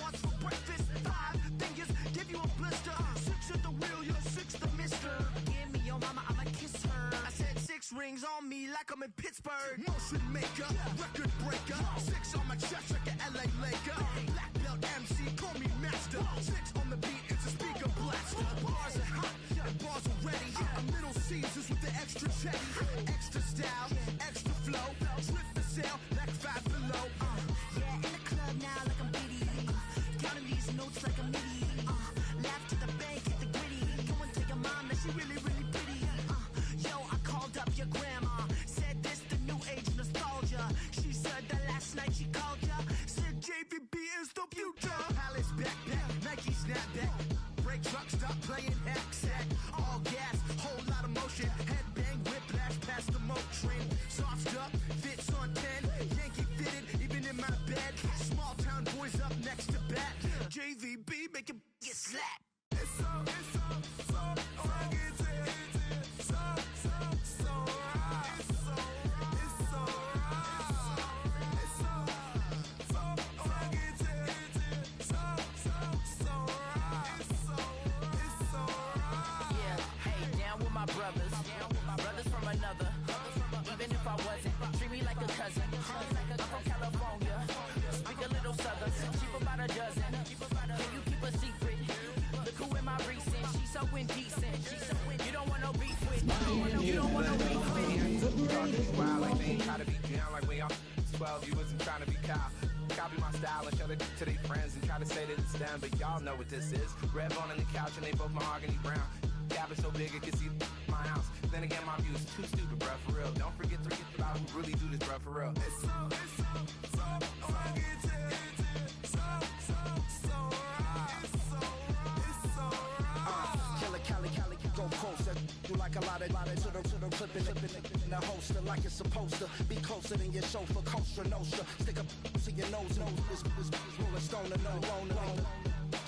wants for breakfast. 5 fingers give you a blister. 6 at the wheel, you're 6 the mister. Give me your mama, I'ma kiss her. I said 6 rings on me like I'm in Pittsburgh. Motion maker, record breaker. 6 on my chest like an LA Laker. Black belt MC, call me master. 6 on the beat, it's a speaker blaster. Bars are hot and bars are ready. I'm Little Caesars with the extra chetty. Extra style, extra flow. Drift for sale like 5 below. Yeah, in the club now like I'm Diddy. Counting these notes like a MIDI. Laugh to the bank, hit the gritty. Go and tell your mom that she really, really pretty. Yo, I called up your grandma. Said this the new age nostalgia. She said that last night she called ya. Said JVB is the future. Palace backpack, Nike snapback. Break truck, stop playing hacksack. All gas, whole lot of motion. Headbang, whiplash past the moat train. Soft stuff, fits on 10. Yankee fitted, even in my bed. Small town boys up next to bat. JVB make it get slapped. It's so rugged. So right. It's so right. It's so rugged. It's so right. Yeah, hey, down with my brothers. Brothers from another. Even if I wasn't, treat me like a cousin. I'm from California. Speak a little southern. Cheap about a dozen. Can you keep a secret? Look who in my recent. She's so indecent. You don't want no beef with. You don't want no beef with. Wild like they ain't try to be down like we on 12. You wasn't trying to be Kyle. Copy my style and show it to their friends and try to say that it's them, but y'all know what this is. Red bone on the couch and they both mahogany brown. Cabin so big it can see my house. Then again, my view is too stupid, bruh, for real. Don't forget about who really do this, bruh, for real. It's so rugged. Cali, go closer. Do like a lot of to the clipping in the holster like it's supposed to be closer than your chauffeur. Coaster Nostra, stick up to your nose. This rolling stone and no alone.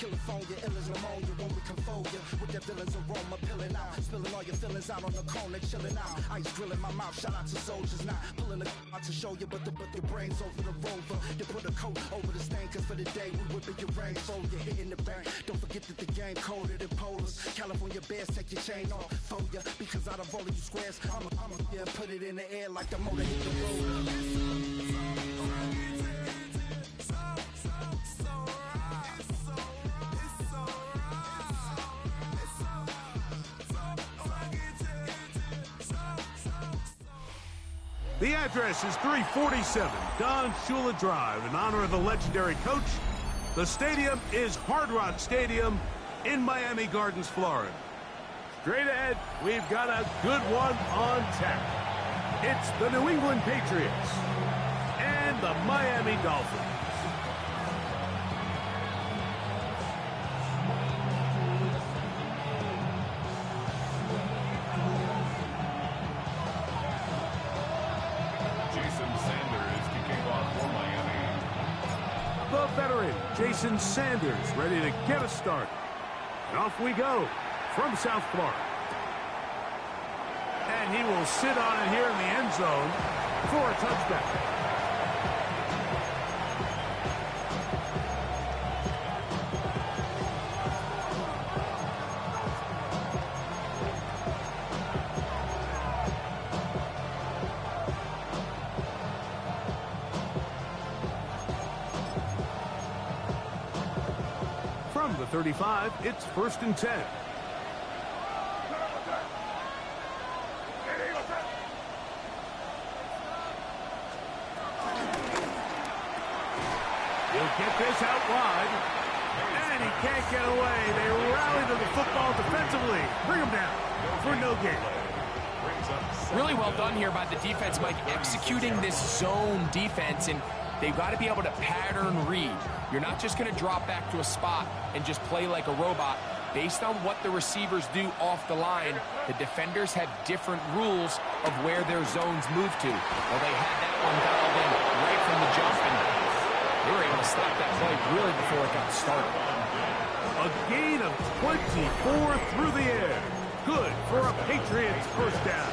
California, ill as pneumonia when we can fold you with that villain's aroma, pilling out, spilling all your feelings out on the corner, chilling out. Ice grilling my mouth, shout out to soldiers, not pulling the out to show you, but the brains over the rover. You put a coat over the stain, cause for the day we whipping your rain, so you're hitting the bank. Don't forget that the game colder than polars. California bears, take your chain off for ya, because out of all of you squares, I'm yeah, put it in the air like the motor hit the road. The address is 347 Don Shula Drive in honor of the legendary coach. The stadium is Hard Rock Stadium in Miami Gardens, Florida. Straight ahead, we've got a good one on tap. It's the New England Patriots and the Miami Dolphins. The veteran, Jason Sanders, ready to get us started. And off we go from South Florida. And he will sit on it here in the end zone for a touchback. From the 35, it's 1st and 10. He'll get this out wide, and he can't get away. They rally to the football defensively. Bring him down for no gain. Really well done here by the defense, Mike, executing this zone defense, and they've got to be able to pattern read. You're not just going to drop back to a spot and just play like a robot. Based on what the receivers do off the line, the defenders have different rules of where their zones move to. Well, they had that one dialed in right from the jump, and they were able to stop that play really before it got started. A gain of 24 through the air. Good for a Patriots first down.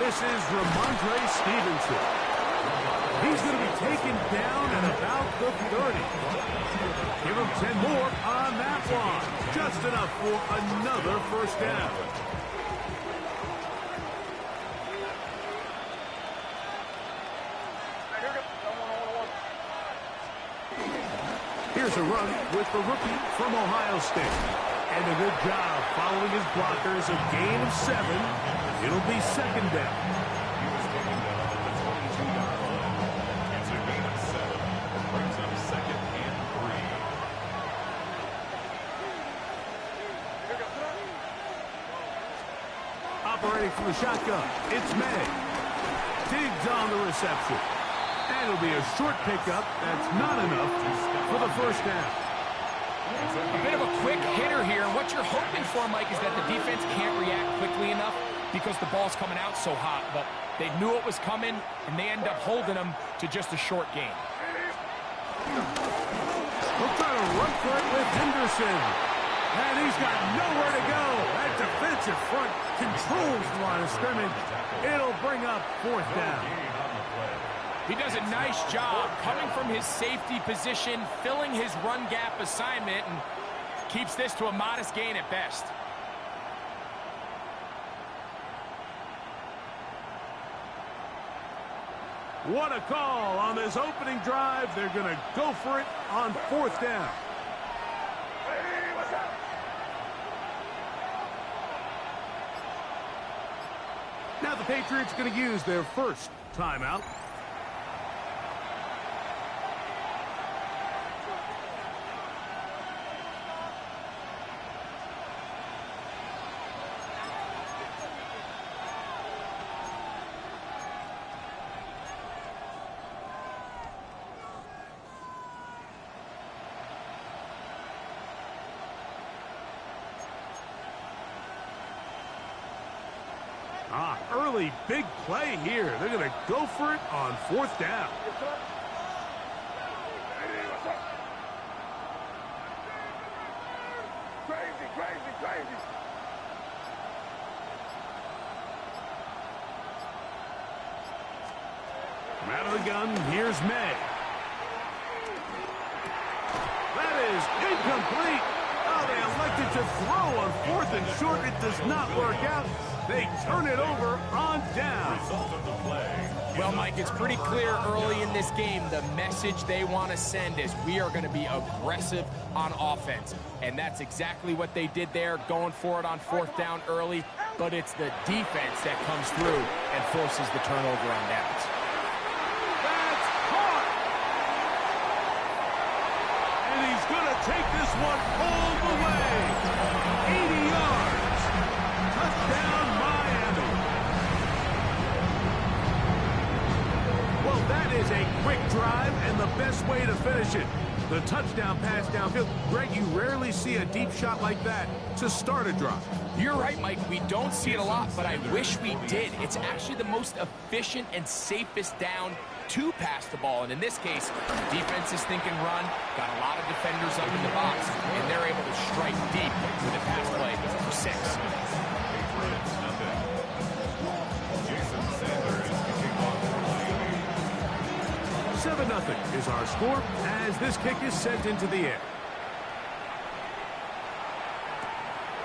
This is Ramondre Stevenson. He's going to be taken down at about the 30. Give him 10 more on that one. Just enough for another first down. Here's a run with the rookie from Ohio State. And a good job following his blockers. A gain of 7. It'll be second down. He was taken down at the 22-yard line. It's a gain of 7. It brings up second and 3. Operating from the shotgun, it's May. Diggs on the reception. And it'll be a short pickup. That's not enough for the first down. A bit of a quick hitter here. What you're hoping for, Mike, is that the defense can't react quickly enough because the ball's coming out so hot. But they knew it was coming, and they end up holding them to just a short gain. We'll try to run for it with Henderson. And he's got nowhere to go. That defensive front controls the line of scrimmage. It'll bring up fourth down. He does a nice job coming from his safety position, filling his run gap assignment, and keeps this to a modest gain at best. What a call on this opening drive. They're going to go for it on fourth down. Now the Patriots going to use their first timeout. Early big play here. They're going to go for it on fourth down. Crazy. From out of the gun, here's May. That is incomplete. Oh, they elected to throw on fourth and short. It does not work out. They turn it over on down. Well, Mike, it's pretty clear early in this game the message they want to send is we are going to be aggressive on offense. And that's exactly what they did there, going for it on fourth down early. But it's the defense that comes through and forces the turnover on downs. That's caught. And he's going to take this one all the way. 80 yards. Touchdown, Miami. Well, that is a quick drive and the best way to finish it. The touchdown pass downfield. Greg, you rarely see a deep shot like that to start a drive. You're right, Mike. We don't see it a lot, but I wish we did. It's actually the most efficient and safest down to pass the ball. And in this case, the defense is thinking run, got a lot of defenders up in the box, and they're able to strike deep with a pass play for 6. 7-0 is our score as this kick is sent into the air.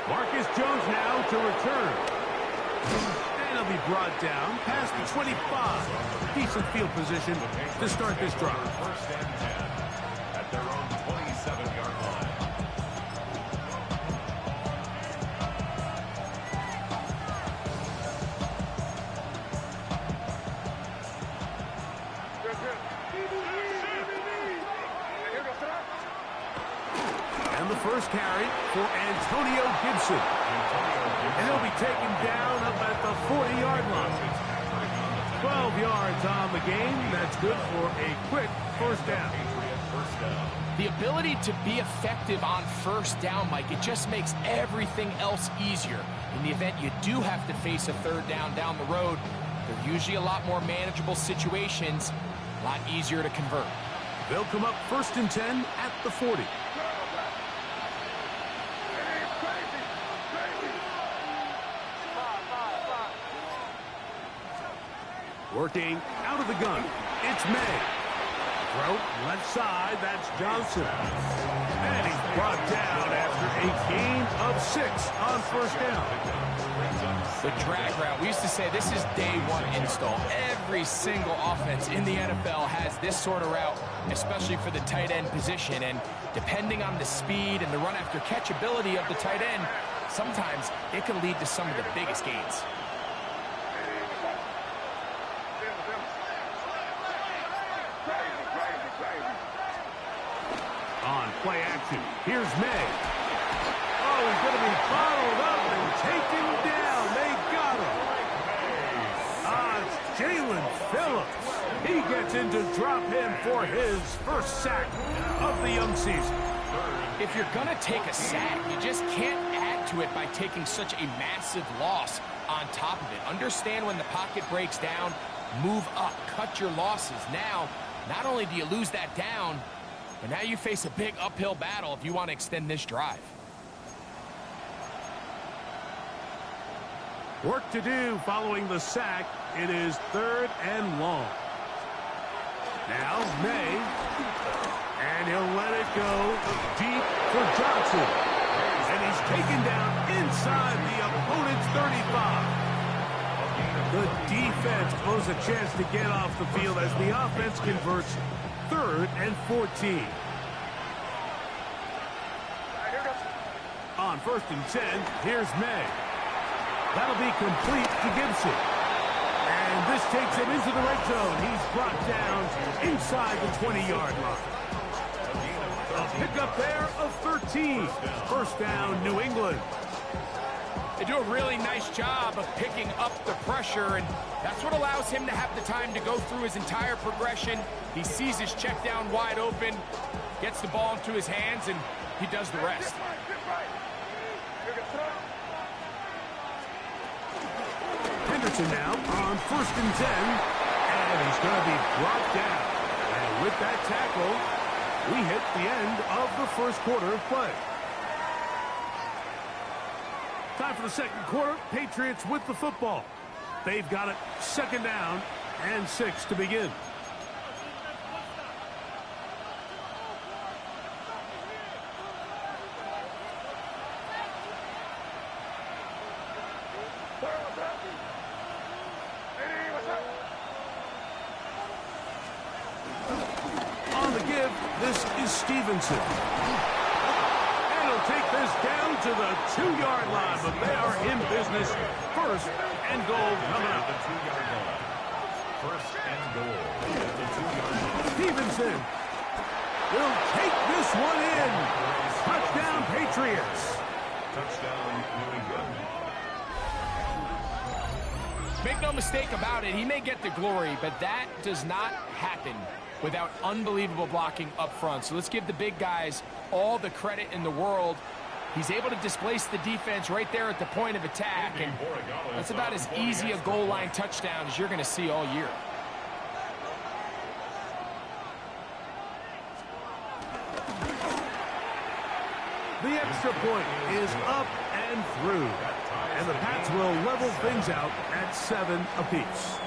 Marcus Jones now to return. And he'll be brought down past the 25. Decent field position to start this drive. First and 10 at their own 27-yard line. And the first carry for Antonio Gibson. And he'll be taken down up at the 40-yard line. 12 yards on the game. That's good for a quick first down. The ability to be effective on first down, Mike, it just makes everything else easier. In the event you do have to face a third down the road, they're usually a lot more manageable situations, a lot easier to convert. They'll come up first and 10 at the 40. Working out of the gun, it's May. Throw left side, that's Johnson. And he's brought down after a gain of 6 on first down. The drag route, we used to say this is day one install. Every single offense in the NFL has this sort of route, especially for the tight end position. And depending on the speed and the run after catch ability of the tight end, sometimes it can lead to some of the biggest gains. On play action, here's May. Oh, he's going to be followed up and taken down. They got him. It's Jalen Phillips. He gets in to drop him for his first sack of the young season. If you're going to take a sack, you just can't add to it by taking such a massive loss on top of it. Understand when the pocket breaks down, move up, cut your losses. Now, not only do you lose that down, but now you face a big uphill battle if you want to extend this drive. Work to do following the sack. It is 3rd and long. Now May, and he'll let it go deep for Johnson. And he's taken down inside the opponent's 35. The defense blows a chance to get off the field as the offense converts 3rd and 14. On 1st and 10, here's May. That'll be complete to Gibson. And this takes him into the red zone. He's brought down inside the 20-yard line. A pickup there of 13. First down, New England. They do a really nice job of picking up the pressure, and that's what allows him to have the time to go through his entire progression. He sees his check down wide open, gets the ball into his hands, and he does the rest. Henderson now on 1st and 10, and he's going to be brought down. And with that tackle, we hit the end of the first quarter of play. Time for the second quarter. Patriots with the football. They've got it 2nd down and 6 to begin. On the give, this is Stevenson. And he'll take this down to the 2-yard line, but they are in business. 1st and goal coming up. The 2-yard line. 1st and goal. The 2-yard line. Stevenson will take this one in. Touchdown, Patriots. Touchdown, New England. Make no mistake about it, he may get the glory, but that does not happen without unbelievable blocking up front. So let's give the big guys all the credit in the world. He's able to displace the defense right there at the point of attack, and that's about as easy a goal line touchdown as you're going to see all year. The extra point is up and through. And the Pats will level things out at 7 apiece.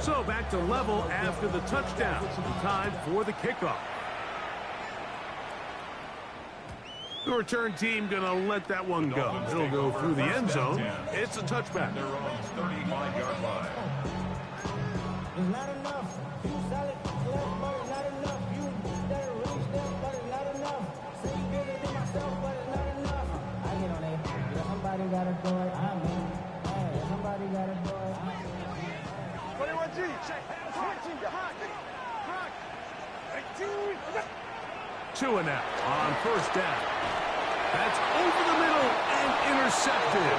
So back to level after the touchdown. Time for the kickoff. The return team going to let that one go. It'll go through the end zone. It's a touchback. They're on 35-yard line. It's not enough. You solid, but it's not enough. You better reach them, but it's not enough. Say you bigger than myself, but it's not enough. I get on it. Somebody got to do it. I'm in. Hey, somebody got to do it. 21G, check. 20, hot. 18. 2 and out on 1st down. That's over the middle and intercepted.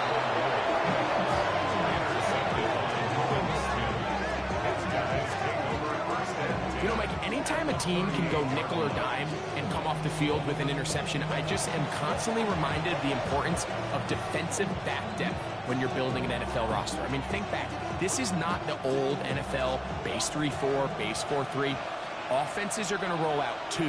You know, Mike, anytime a team can go nickel or dime and come off the field with an interception, I just am constantly reminded of the importance of defensive back depth when you're building an NFL roster. I mean, think back. This is not the old NFL base 3-4, base 4-3. Offenses are going to roll out 2,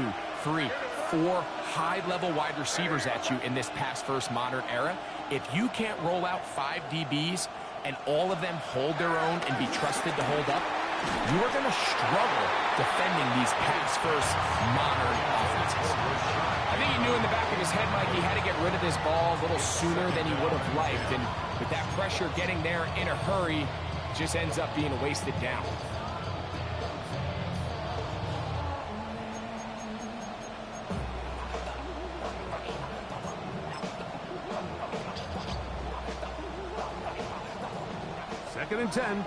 3, 4 high-level wide receivers at you in this pass-first modern era. If you can't roll out 5 DBs and all of them hold their own and be trusted to hold up, you are going to struggle defending these pass-first modern offenses. I think he knew in the back of his head, Mike, he had to get rid of this ball a little sooner than he would have liked. And with that pressure getting there in a hurry, it just ends up being a wasted down. Second and 10.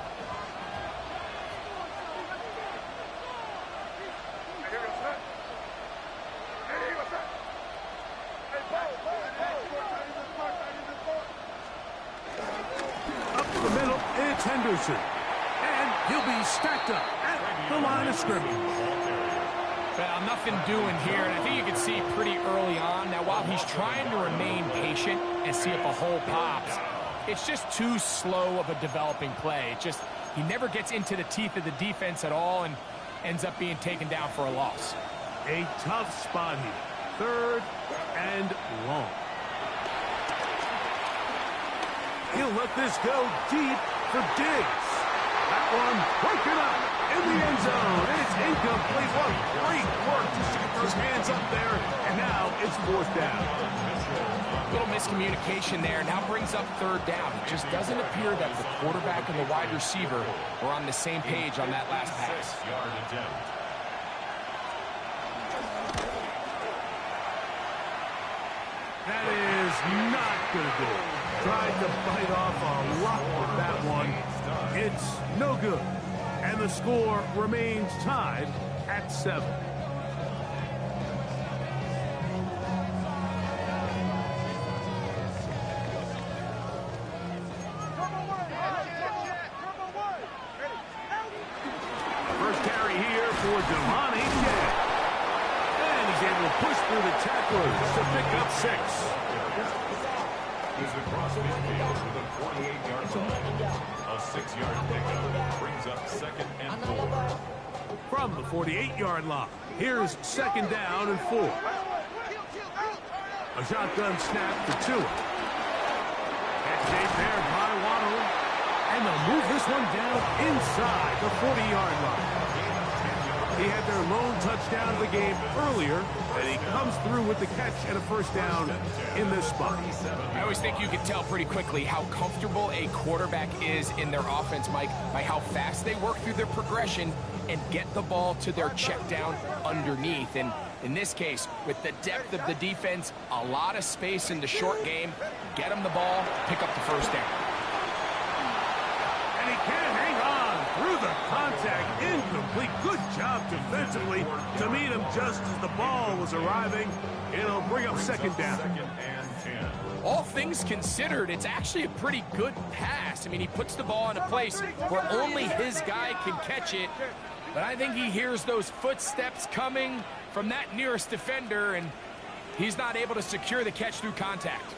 Henderson, and he'll be stacked up at the line of scrimmage. Well, nothing doing here, and I think you can see pretty early on. Now, while he's trying to remain patient and see if a hole pops, it's just too slow of a developing play. He never gets into the teeth of the defense at all and ends up being taken down for a loss. A tough spot here. Third and long. He'll let this go deep for Diggs. That one broken up in the end zone, and it's incomplete. What great work to set those hands up there, and now it's 4th down. A little miscommunication there. Now brings up 3rd down. It just doesn't appear that the quarterback and the wide receiver were on the same page on that last pass. That is not going to do it. Tried to bite off a lot with that one. It's no good. And the score remains tied at 7. First carry here for Damani King. And he's able to push through the tacklers to pick up 6. He's across midfield with a 48-yard line. A 6-yard pickup brings up 2nd and 4. From the 48-yard line, here's 2nd down and 4. A shotgun snap to Tua. Catch made there by Waddle. And they'll move this one down inside the 40-yard line. He had their lone touchdown of the game earlier, and he comes through with the catch and a 1st down in this spot. I always think you can tell pretty quickly how comfortable a quarterback is in their offense, Mike, by how fast they work through their progression and get the ball to their check down underneath. And in this case, with the depth of the defense, a lot of space in the short game, get them the ball, pick up the 1st down. And he can hang on through the contact. Incomplete. Good job defensively to meet him just as the ball was arriving. It'll bring up 2nd down. 2nd and 10. All things considered, it's actually a pretty good pass. I mean, he puts the ball in a place where only his guy can catch it. But I think he hears those footsteps coming from that nearest defender, and he's not able to secure the catch through contact.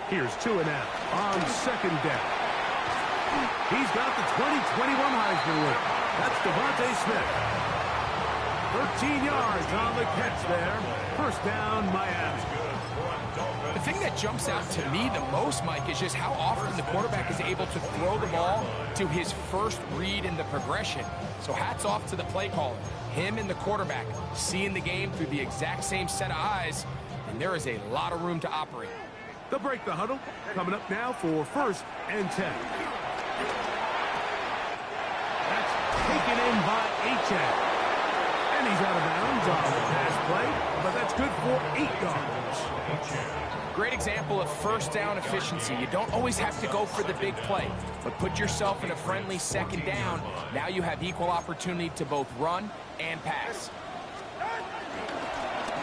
Here's Tua now on 2nd down. He's got the 2021 Heisman winner. That's Devontae Smith. 13 yards on the catch there. 1st down, Miami. The thing that jumps out to me the most, Mike, is just how often the quarterback is able to throw the ball to his first read in the progression. So hats off to the play caller. Him and the quarterback seeing the game through the exact same set of eyes, and there is a lot of room to operate. They'll break the huddle. Coming up now for 1st and 10. That's taken in by Achane. And he's out of bounds on the pass play, but that's good for 8 yards. Great example of 1st down efficiency. You don't always have to go for the big play, but put yourself in a friendly 2nd down. Now you have equal opportunity to both run and pass.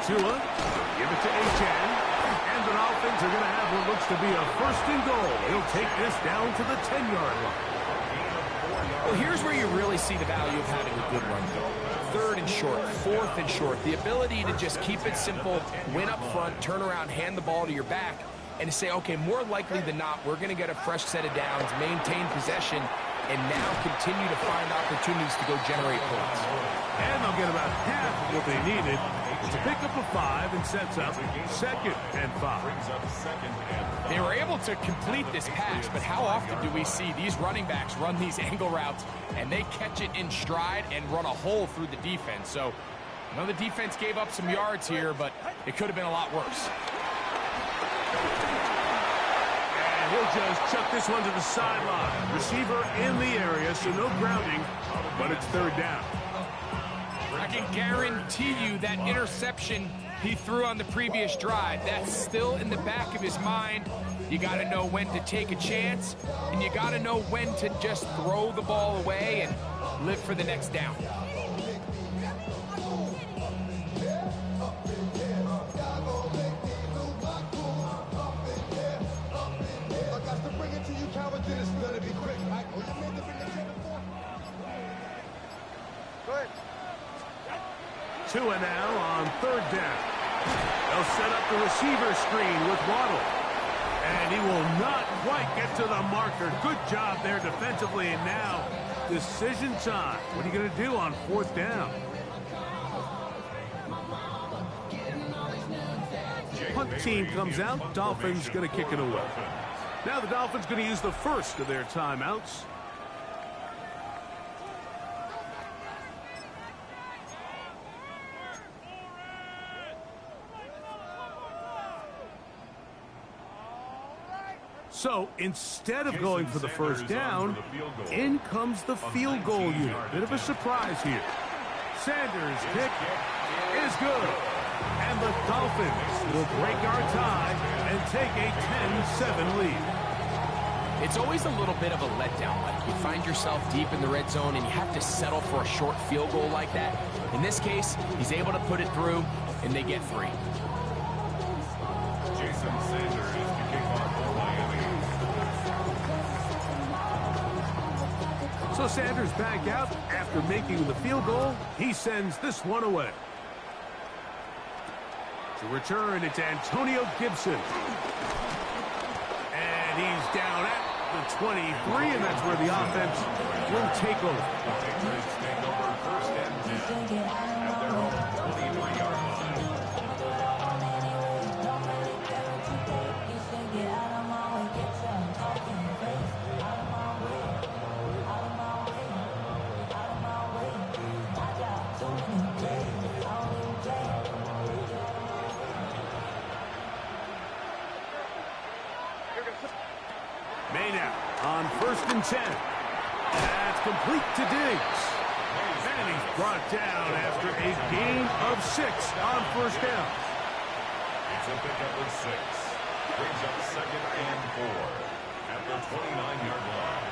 Tua, give it to Achane. And the Dolphins are going to have what looks to be a 1st and goal. He'll take this down to the 10-yard line. Well, here's where you really see the value of having a good run. 3rd and short, 4th and short. The ability to just keep it simple, win up front, turn around, hand the ball to your back, and to say, okay, more likely than not, we're going to get a fresh set of downs, maintain possession, and now continue to find opportunities to go generate points. And they'll get about half of what they needed. It's a pickup of 5 and sets up 2nd and 5. They were able to complete this pass, but how often do we see these running backs run these angle routes and they catch it in stride and run a hole through the defense? So I know the defense gave up some yards here, but it could have been a lot worse. And he'll just chuck this one to the sideline. Receiver in the area, so no grounding, but it's 3rd down. I can guarantee you that interception he threw on the previous drive, that's still in the back of his mind. You got to know when to take a chance, and you got to know when to just throw the ball away and live for the next down. Tua now on 3rd down. They'll set up the receiver screen with Waddle. And he will not quite get to the marker. Good job there defensively. And now, decision time. What are you going to do on 4th down? Punt team comes out. Dolphins going to kick it away. Now the Dolphins going to use the first of their timeouts. So instead of going for the first down, in comes the field goal unit. Bit of a surprise here. Sanders' kick is good. And the Dolphins will break our tie and take a 10-7 lead. It's always a little bit of a letdown. Like you find yourself deep in the red zone and you have to settle for a short field goal like that. In this case, he's able to put it through and they get 3. Jason Sanders is kicking off for Miami. So Sanders back out after making the field goal. He sends this one away. To return, it's Antonio Gibson. And he's down at the 23, and that's where the offense will take over. Take over 1st and 10 at their own 23-yard line. Maynard on 1st and 10. That's complete to Diggs. And he's brought down after a gain of 6 on 1st down. It's a pickup of 6. Brings up 2nd and 4 at the 29-yard line.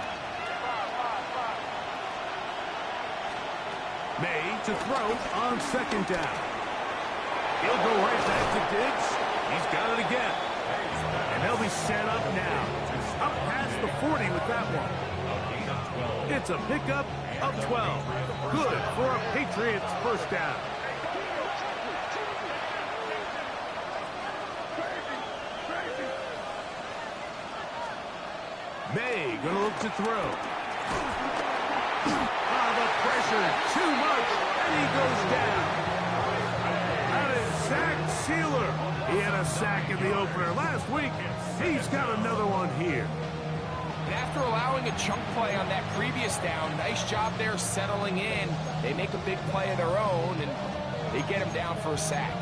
May to throw on 2nd down. He'll go right back to Diggs. He's got it again. And they'll be set up now. Up past the 40 with that one. It's a pickup of 12. Good for a Patriots 1st down. May gonna look to throw. The pressure too much, and he goes down. That is Zach Sealer. He had a sack in the opener last week. He's got another one here. And after allowing a chunk play on that previous down, nice job there settling in. They make a big play of their own, and they get him down for a sack.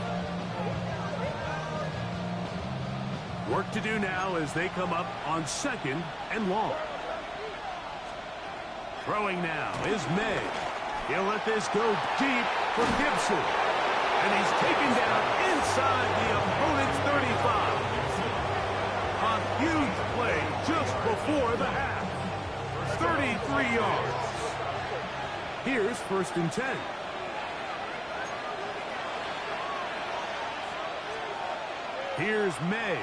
Work to do now as they come up on 2nd and long. Throwing now is May. He'll let this go deep for Gibson. And he's taken down inside the opponent's 35. A huge play just before the half. 33 yards. Here's 1st and 10. Here's May.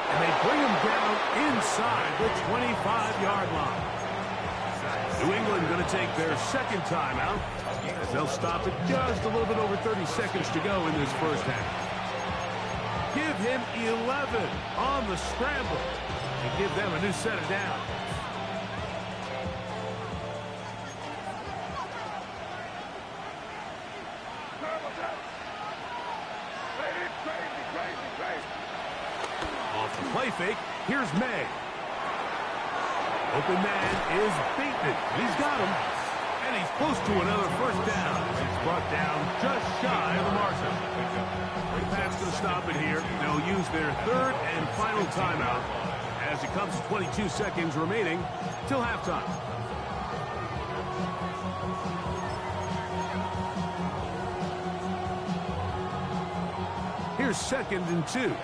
And they bring him down inside the 25-yard line. New England going to take their 2nd timeout as they'll stop it just a little bit over 30 seconds to go in this 1st half. give him 11 on the scramble and give them a new set of downs. Off the play fake, here's May. Open man is Bateman. He's got him. And he's close to another first down. It's brought down just shy of the marker. The Pats going to stop it here. They'll use their third and final timeout as it comes to 22 seconds remaining till halftime. Here's 2nd and 2.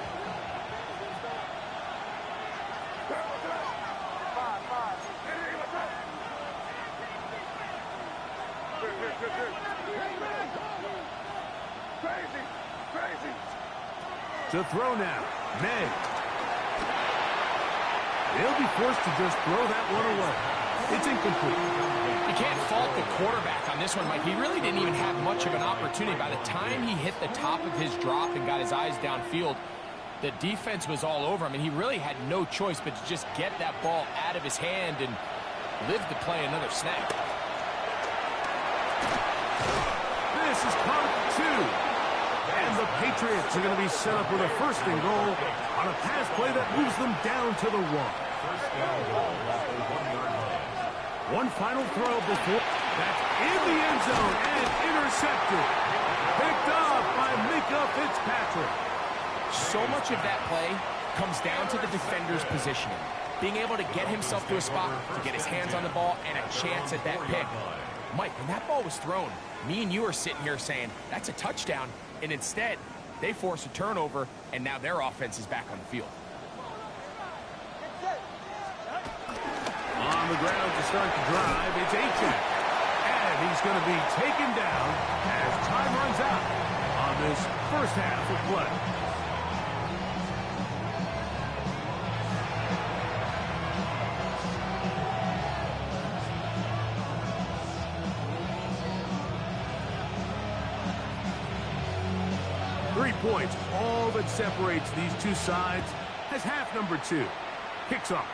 To throw now, May. They'll be forced to just throw that one away. It's incomplete. You can't fault the quarterback on this one, Mike. He really didn't even have much of an opportunity. By the time he hit the top of his drop and got his eyes downfield, the defense was all over him, and he really had no choice but to just get that ball out of his hand and live to play another snap. This is count 2. And the Patriots are going to be set up with a 1st and goal on a pass play that moves them down to the 1. One final throw before. That's in the end zone and intercepted. Picked up by Minkah Fitzpatrick. So much of that play comes down to the defender's positioning. Being able to get himself to a spot, to get his hands on the ball, and a chance at that pick. Mike, when that ball was thrown, me and you are sitting here saying, that's a touchdown. And instead, they force a turnover, and now their offense is back on the field. On the ground to start the drive, it's Achane. And he's going to be taken down as time runs out on this first half of play. Points, all that separates these two sides, as half number 2 kicks off.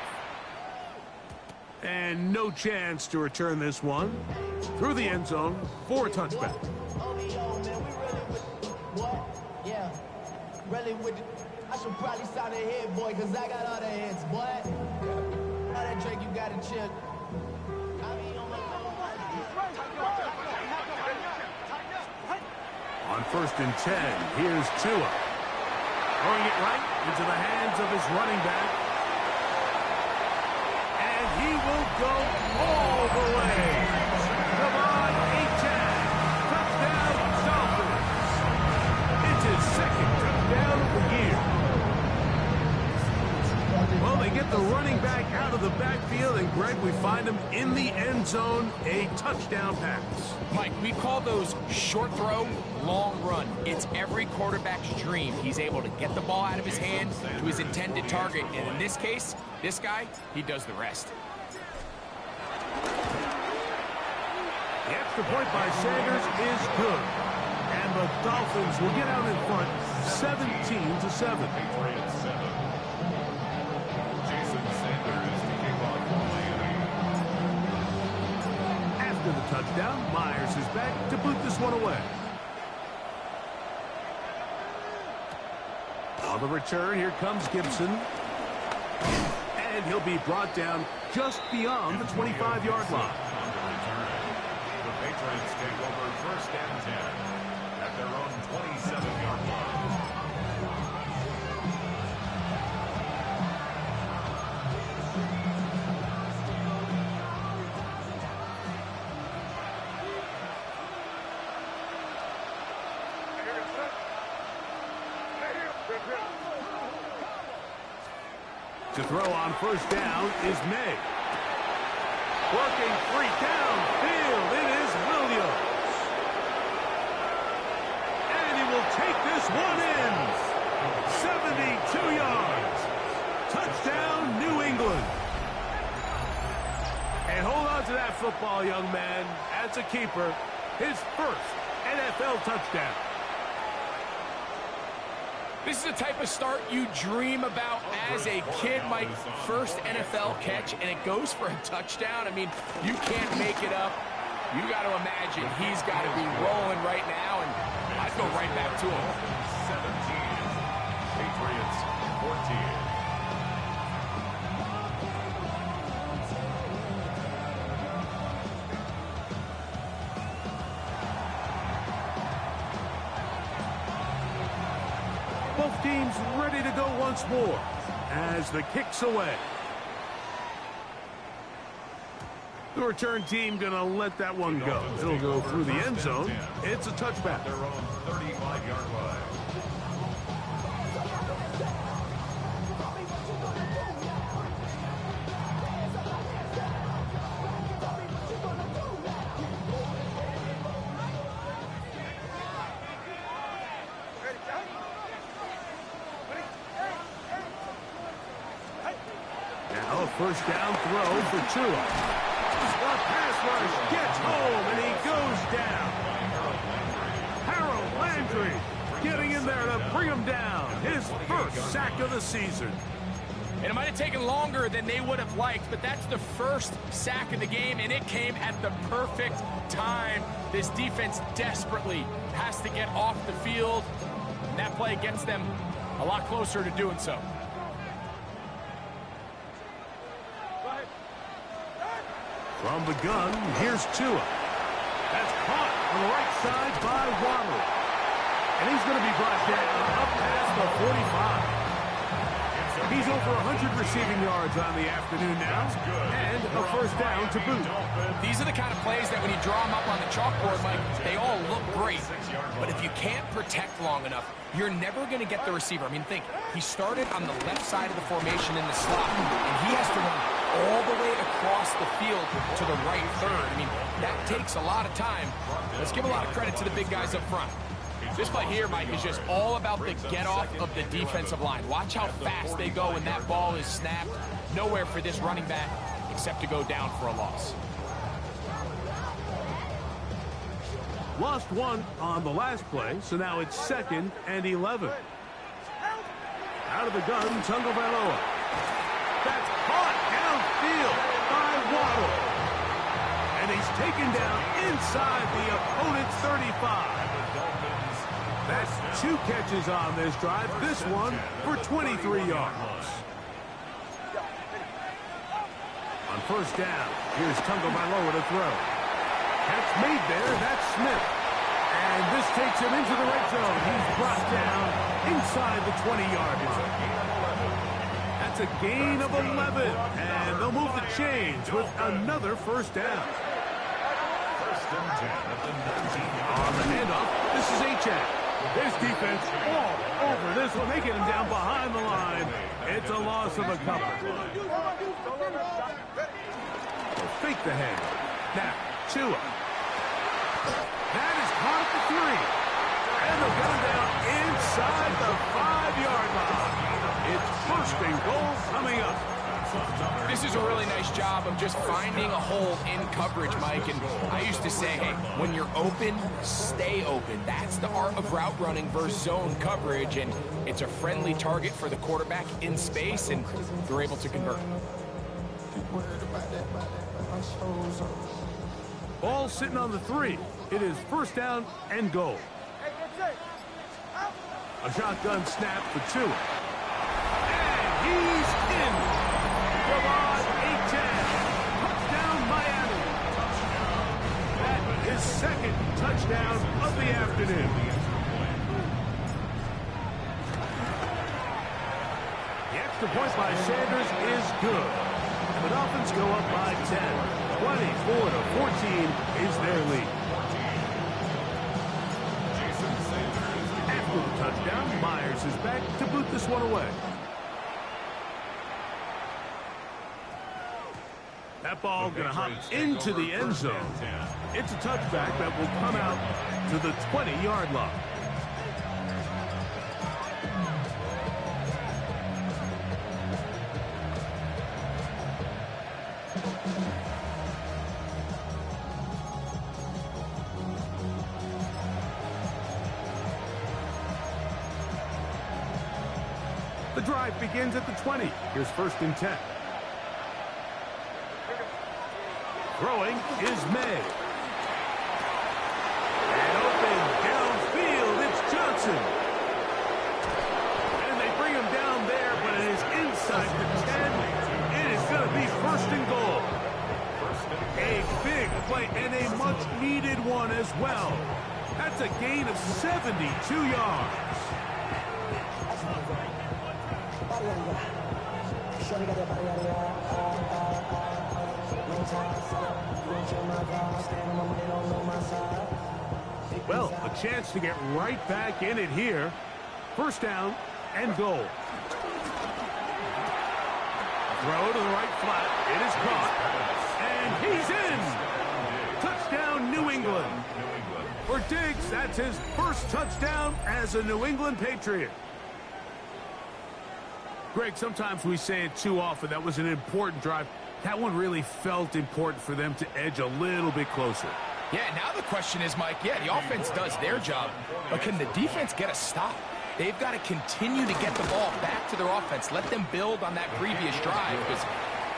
And no chance to return this one through the end zone for a touchback. I should probably sign a hit, boy, because I got all the hits, boy. All that Drake, you got to chill. On 1st and 10, here's Tua. Throwing it right into the hands of his running back. And he will go all the way. Devon Achane. Touchdown, Dolphins. It's his 2nd touchdown of the year. Well, they get the running back out of the backfield, and Greg, we find him in the end zone, a touchdown pass. Mike, we call those short throw, long run. It's every quarterback's dream. He's able to get the ball out of his hand to his intended target, and in this case, this guy, he does the rest. The extra point by Sanders is good, and the Dolphins will get out in front 17-7. Patriots 7. Jason Sanders to kick off for Miami. After the touchdown, Myers is back to boot this one away. On the return, here comes Gibson. And he'll be brought down just beyond the 25-yard line. On the return, the Patriots take over 1st and 10 at their own 27-yard line. To throw on 1st down is May. Working 3 downfield. It is Williams. And he will take this one in. 72 yards. Touchdown, New England. And hold on to that football, young man. As a keeper, his 1st NFL touchdown. This is the type of start you dream about as a kid, Mike. First NFL catch, and it goes for a touchdown. I mean, you can't make it up. You got to imagine he's got to be rolling right now, and I'd go right back to him. 17, Patriots 14. Both teams ready to go once more as the kick's away. The return team going to let that one go. It'll go through the end zone. It's a touchback. Their own 35-yard line. Now a first down throw for Tua. The pass rush gets home, and he goes down. Harold Landry getting in there to bring him down. His first sack of the season. And it might have taken longer than they would have liked, but that's the first sack of the game, and it came at the perfect time. This defense desperately has to get off the field, and that play gets them a lot closer to doing so. From the gun, here's Tua. That's caught on the right side by Waddle. And he's going to be brought down up past the 45. He's over 100 receiving yards on the afternoon now, and a first down to boot. These are the kind of plays that when you draw them up on the chalkboard, Mike, they all look great. But if you can't protect long enough, you're never going to get the receiver. I mean, think, he started on the left side of the formation in the slot, and he has to run all the way across the field to the right third. I mean, that takes a lot of time. Let's give a lot of credit to the big guys up front. This play here, Mike, is just all about the get-off of the defensive line. Watch how fast they go when that ball is snapped. Nowhere for this running back except to go down for a loss. Lost one on the last play, so now it's 2nd and 11. Out of the gun, Tagovailoa. That's caught downfield by Waddle. And he's taken down inside the opponent's 35. That's 2 catches on this drive. This one for 23 yards. On first down, here's Tagovailoa to throw. Catch made there. That's Smith. And this takes him into the red zone. He's brought down inside the 20-yard line. That's a gain of 11. And they'll move the chains with another first down. First and 10 at the 19-yard line. On the handoff, this is Achane. This defense all over this one, making him down behind the line. It's a loss of a couple. They'll fake the handoff. Now, Tua. That is caught at the 3. And they'll get him down inside the 5-yard line. It's first and goal coming up. This is a really nice job of just finding a hole in coverage, Mike. And I used to say, hey, when you're open, stay open. That's the art of route running versus zone coverage. And it's a friendly target for the quarterback in space, and they're able to convert. Ball sitting on the 3. It is first down and goal. A shotgun snap for Tua. And he's in. Javon Achane. Touchdown, Miami. That is 2nd touchdown of the afternoon. The extra point by Sanders is good. And the Dolphins go up by 10. 24-14 is their lead. After the touchdown, Myers is back to boot this one away. That ball going to hop into the end zone. It's a touchback that will come out to the 20-yard line. The drive begins at the 20. Here's 1st and 10. Throwing is May. And open downfield, it's Johnson. And they bring him down there, but it is inside the 10. It is going to be 1st and goal. A big play and a much-needed one as well. That's a gain of 72 yards. Well, a chance to get right back in it here. 1st down and goal. Throw to the right flat. It is caught. And he's in. Touchdown, New England. For Diggs, that's his 1st touchdown as a New England Patriot. Greg, sometimes we say it too often. That was an important drive. That one really felt important for them to edge a little bit closer. Yeah, now the question is, Mike, the offense does their job, but can the defense get a stop? They've got to continue to get the ball back to their offense. Let them build on that previous drive because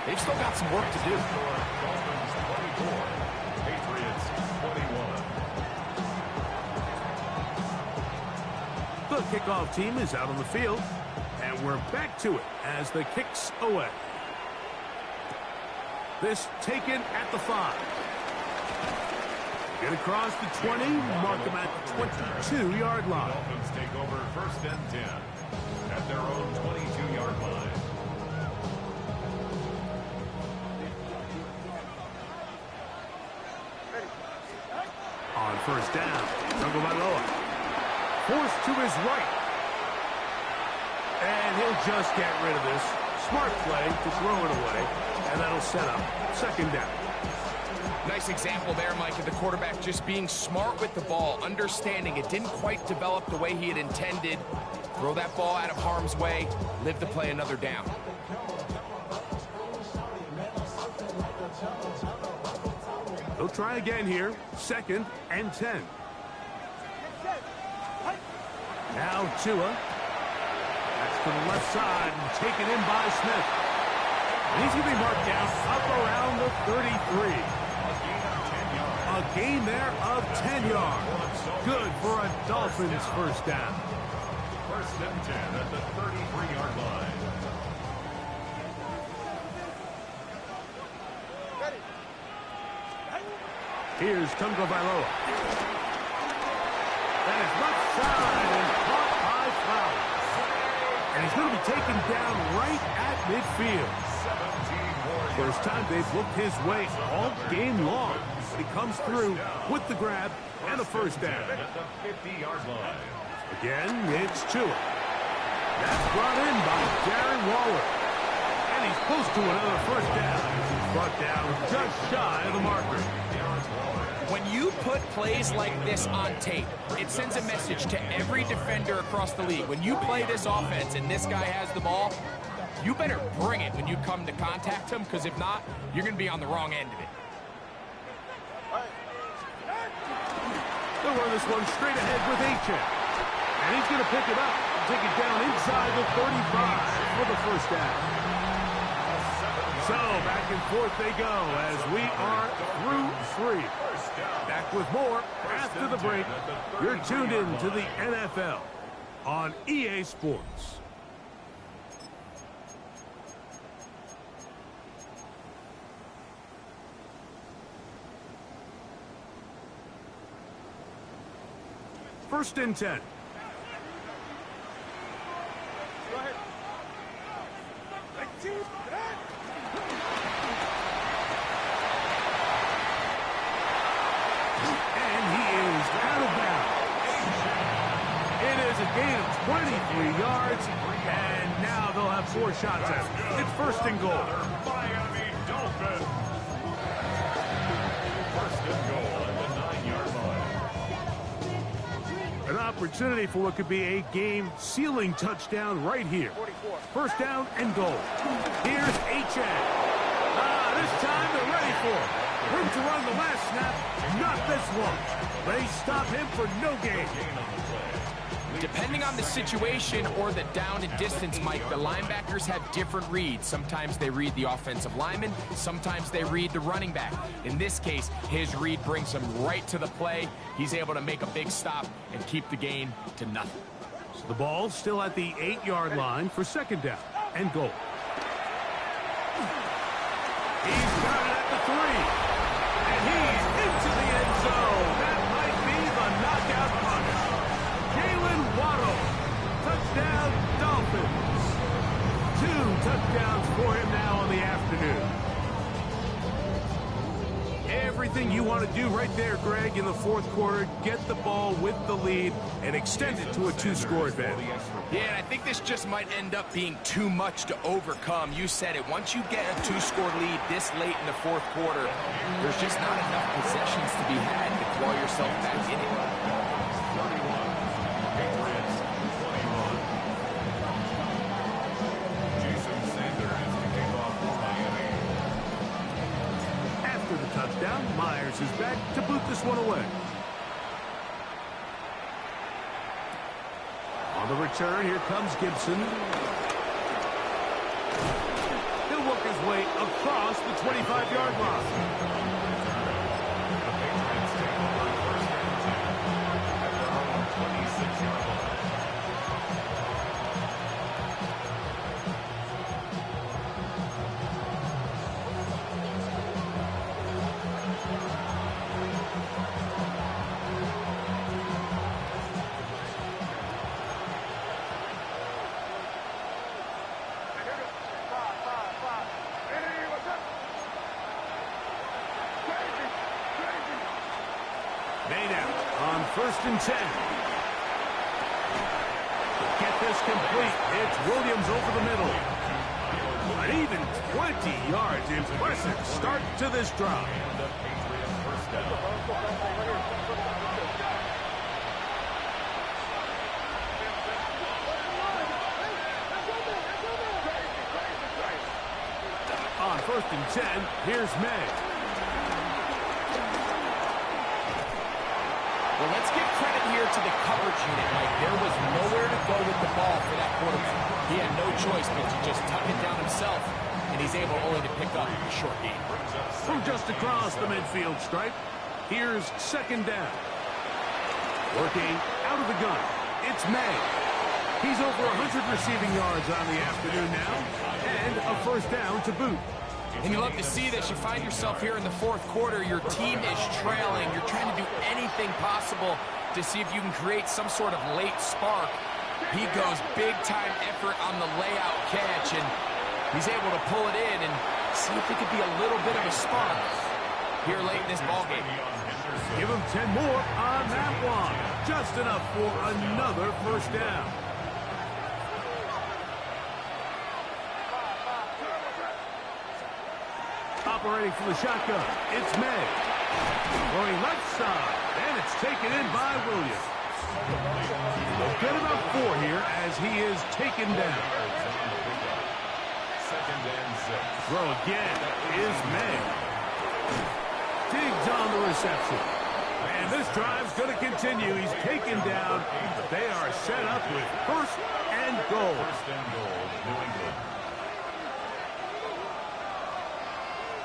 they've still got some work to do. Dolphins 24, Patriots 21. The kickoff team is out on the field, and we're back to it as the kick's away. This taken at the 5. Get across the 20, mark them at the 22-yard line. Dolphins take over 1st and 10 at their own 22-yard line. On 1st down, Tagovailoa forced to his right. And he'll just get rid of this. Smart play to throw it away, and that'll set up 2nd down. Nice example there, Mike, of the quarterback just being smart with the ball, understanding it didn't quite develop the way he had intended. Throw that ball out of harm's way, live to play another down. They'll try again here, 2nd and 10. Now Tua. That's to the left side and taken in by Smith. And he's going to be marked down up around the 33. A gain there of 10 yards. Good for a Dolphins 1st down. 1st and 10 at the 33-yard line. Here's Tagovailoa. That is left side and caught by Flowers. And he's going to be taken down right at midfield. First time they've looked his way all game long. He comes through with the grab and a 1st down. At the 50-yard line. Again, it's Tua. That's brought in by Darren Waller. And he's close to another 1st down. He's brought down just shy of the marker. When you put plays like this on tape, it sends a message to every defender across the league. When you play this offense and this guy has the ball, you better bring it when you come to contact him, because if not, you're going to be on the wrong end of it. They'll run this one straight ahead with Achane. And he's going to pick it up and take it down inside the 35 for the 1st down. So back and forth they go as we are through 3. Back with more after the break. You're tuned in to the NFL on EA Sports. First and 10. Go ahead. And he is out of bounds. It is a gain of 23 yards, and now they'll have 4 shots at it. It's 1st and goal. Miami Dolphins. 1st and goal at the 9-yard line. An opportunity for what could be a game-sealing touchdown right here. 1st down and goal. Here's Achane. This time they're ready for it. Room to run the last snap, not this one. They stop him for no gain. Depending on the situation or the down and distance, Mike, the linebackers have different reads. Sometimes they read the offensive lineman, sometimes they read the running back. In this case, his read brings him right to the play. He's able to make a big stop and keep the gain to nothing. So the ball still at the 8-yard line for second down and goal. He's got it at the 3. And he's into the end zone. That might be the knockout punch. Jalen Waddle. Touchdown, Dolphins. 2 touchdowns for him now on the afternoon. Everything you want to do right there, Greg, in the fourth quarter. Get the ball with the lead and extend it to a 2-score advantage. Yeah, and I think this just might end up being too much to overcome. You said it. Once you get a 2-score lead this late in the fourth quarter, there's just not enough possessions to be had to claw yourself back in it. 31, Patriots 21. Jason Sanders to kick off for Miami. After the touchdown, Myers is back to boot this one away. On the return, here comes Gibson. He'll work his way across the 25-yard line. The Patriots take over first and 10 at their own 26-yard line. Made out on first and 10. To get this complete, it's Williams over the middle. An even 20 yards. Impressive start to this drive. And the Patriots first down. On first and 10, here's May. Well, let's give credit here to the coverage unit, Mike. There was nowhere to go with the ball for that quarterback. He had no choice but to just tuck it down himself, and he's able only to pick up a short gain. From just across the midfield stripe, here's second down. Working out of the gun, it's May. He's over 100 receiving yards on the afternoon now, and a first down to boot. And you love to see this. You find yourself here in the fourth quarter. Your team is trailing. You're trying to do anything possible to see if you can create some sort of late spark. He goes big-time effort on the layout catch, and he's able to pull it in and see if it could be a little bit of a spark here late in this ballgame. Give him 10 more on that one. Just enough for another first down. Operating from the shotgun, it's May. Going left side, and it's taken in by Williams. They'll get about 4 here as he is taken down. Second and 6. Throw again is May. Diggs on the reception. And this drive's going to continue. He's taken down. They are set up with first and goal. First and goal, New England.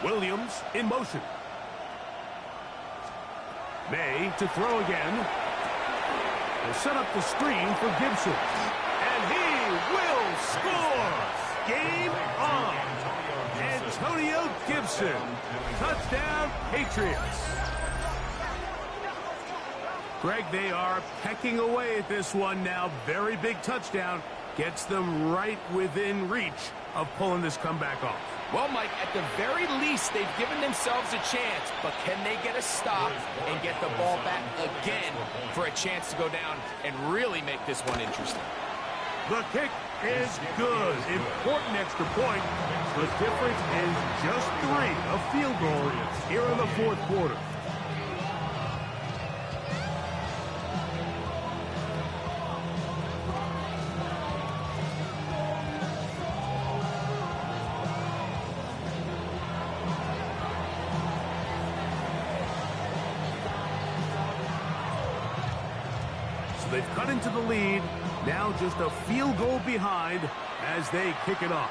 Williams in motion. May to throw again. Will set up the screen for Gibson. And he will score. Game on. Antonio Gibson. Touchdown, Patriots. Greg, they are pecking away at this one now. Very big touchdown. Gets them right within reach of pulling this comeback off. Well, Mike, at the very least, they've given themselves a chance, but can they get a stop and get the ball back again for a chance to go down and really make this one interesting? The kick is good. Important extra point. The difference is just 3, a field goal here in the fourth quarter. So they've cut into the lead. Now just a field goal behind as they kick it off.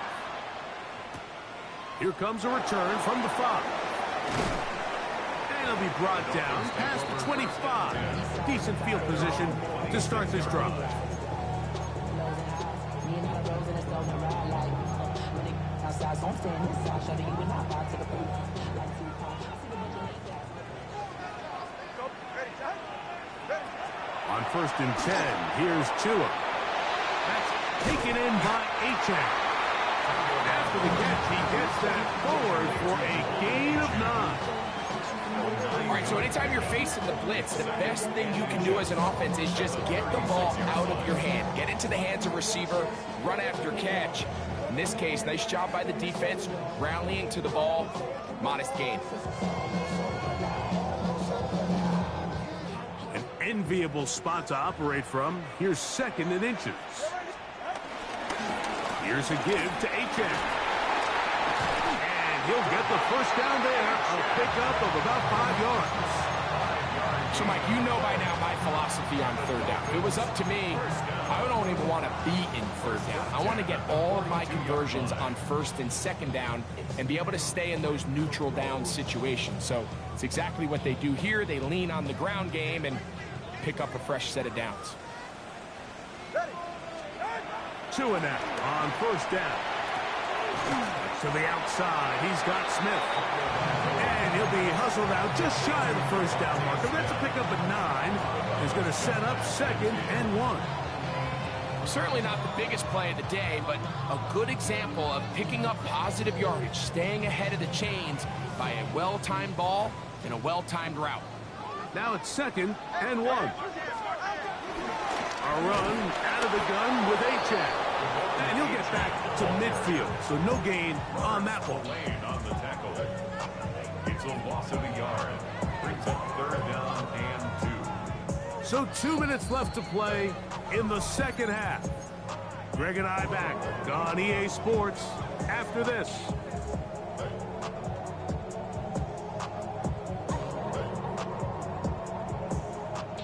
Here comes a return from the 5. And he'll be brought down past the 25. Decent field position to start this drive. On 1st and 10, here's Tua. That's taken in by Achane. After the catch, he gets that forward for a gain of 9. All right, so anytime you're facing the blitz, the best thing you can do as an offense is just get the ball out of your hand. Get into the hands of receiver, run after catch. In this case, nice job by the defense, rallying to the ball, modest gain. An enviable spot to operate from. Here's 2nd and inches. Here's a give to Achane. And he'll get the first down there. A pickup of about 5 yards. So, Mike, you know by now my philosophy on 3rd down. If it was up to me, I don't even want to be in 3rd down. I want to get all of my conversions on 1st and 2nd down and be able to stay in those neutral down situations. So it's exactly what they do here. They lean on the ground game and pick up a fresh set of downs. Tua now on 1st down. To the outside, he's got Smith. And he'll be hustled out just shy of the 1st down marker. That's a pickup at 9. He's going to set up 2nd and 1. Certainly not the biggest play of the day, but a good example of picking up positive yardage, staying ahead of the chains by a well-timed ball and a well-timed route. Now it's 2nd and 1. A run out of the gun with Achane. And he'll get back to midfield, so no gain on that one. On the tackle. It's a loss of a yard. Brings up 3rd down and 2. So 2 minutes left to play in the 2nd half. Greg and I back on EA Sports after this.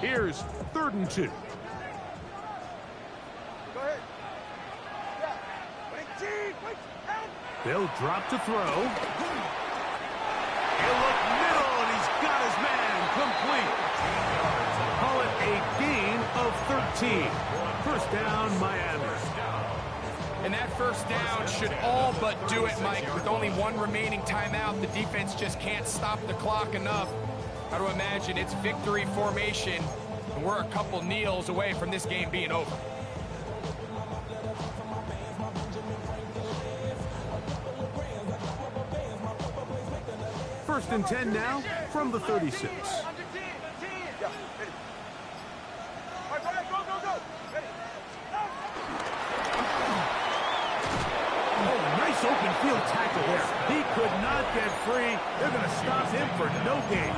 Here's 3rd and 2. They'll drop to throw. He'll look middle, and he's got his man complete. Call it a gain of 13. 1st down, Miami. And that 1st down should all but do it, Mike. With only 1 remaining timeout, the defense just can't stop the clock enough. Got to imagine it's victory formation, and we're a couple kneels away from this game being over. 1st and 10 now from the 36. Oh, nice open field tackle there. He could not get free. They're going to stop him for no gain.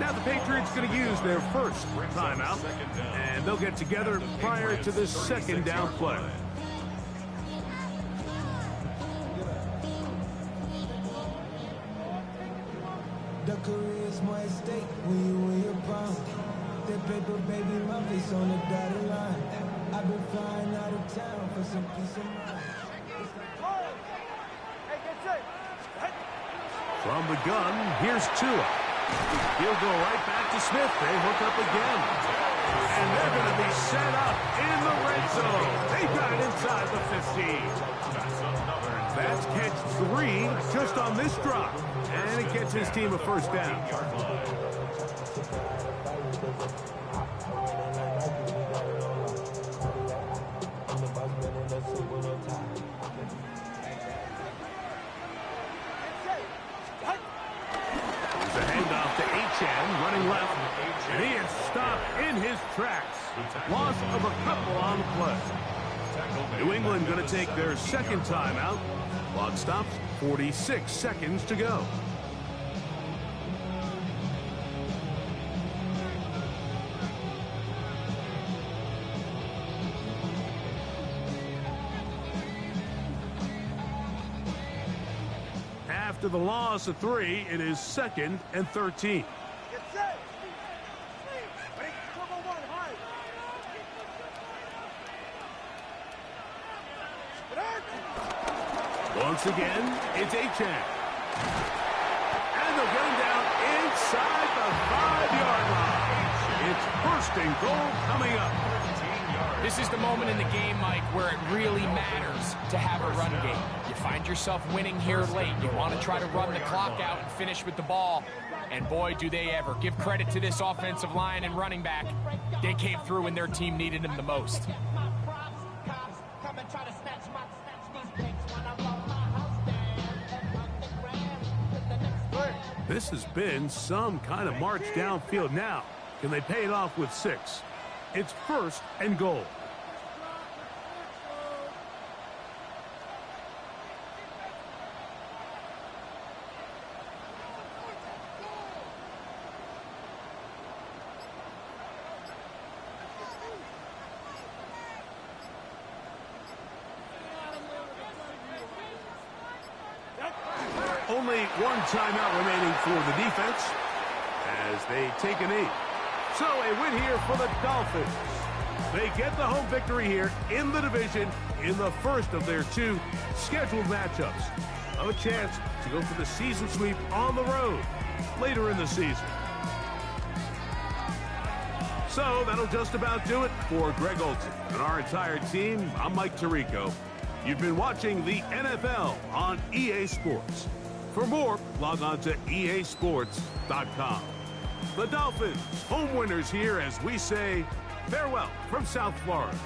Now the Patriots going to use their 1st timeout, and they'll get together prior to this 2nd down play. The career's my estate when you win your pound. That paper baby, my face on the dotted line. I've been flying out of town for some peace of mind. From the gun, here's Tua. He'll go right back to Smith. They hook up again. And they're going to be set up in the red zone. They got it inside the 15. That's catch 3 just on this drop. And it gets his team a 1st down. There's a handoff to Achane, running left. And he is stopped in his tracks. Loss of a couple on the play. New England going to take their 2nd timeout. Clock stops, 46 seconds to go. After the loss of 3, it is 2nd and 13. Once again, it's Achane. And they'll get him down inside the 5-yard line. It's first and goal coming up. This is the moment in the game, Mike, where it really matters to have a run game. You find yourself winning here late. You want to try to run the clock out and finish with the ball. And boy, do they ever. Give credit to this offensive line and running back. They came through when their team needed them the most. This has been some kind of march downfield now. Can they pay it off with 6? It's first and goal. Only one timeout remaining for the defense as they take a knee. So a win here for the Dolphins. They get the home victory here in the division in the first of their 2 scheduled matchups. A chance to go for the season sweep on the road later in the season. So that'll just about do it for Greg Olsen and our entire team. I'm Mike Tirico. You've been watching the NFL on EA Sports. For more, log on to easports.com. The Dolphins, home winners here as we say farewell from South Florida.